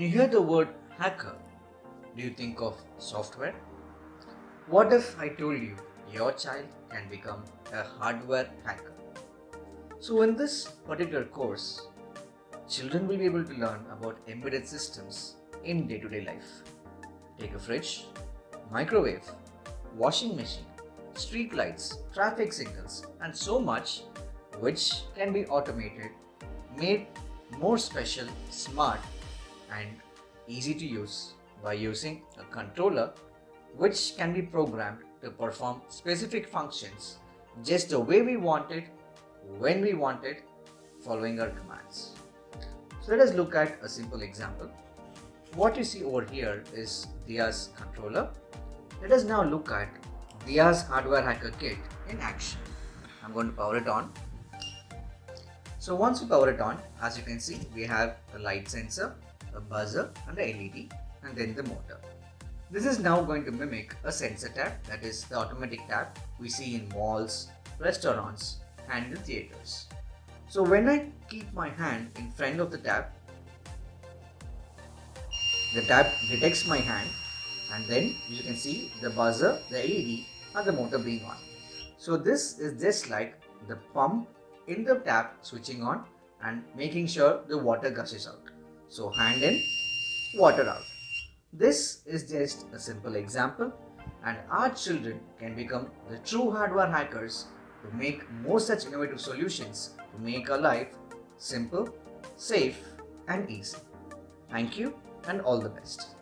you hear the word hacker, do you think of software? What if I told you your child can become a hardware hacker? So, in this particular course, children will be able to learn about embedded systems in day to day life. Take a fridge, microwave, washing machine, street lights, traffic signals, and so much which can be automated, made more special, smart, and easy to use by using a controller which can be programmed to perform specific functions just the way we want it, when we want it, following our commands. So let us look at a simple example. What you see over here is DIYA's controller. Let us now look at DIYA's hardware hacker kit in action. I'm going to power it on. So once we power it on, as you can see, we have a light sensor, a buzzer and a LED, and then the motor. This is now going to mimic a sensor tap, that is the automatic tap we see in malls, restaurants and the theaters. So when I keep my hand in front of the tap detects my hand, and then you can see the buzzer, the LED and the motor being on. So this is just like the pump in the tap switching on and making sure the water gushes out. So hand in, water out. This is just a simple example, and our children can become the true hardware hackers to make more such innovative solutions to make our life simple, safe and easy. Thank you and all the best.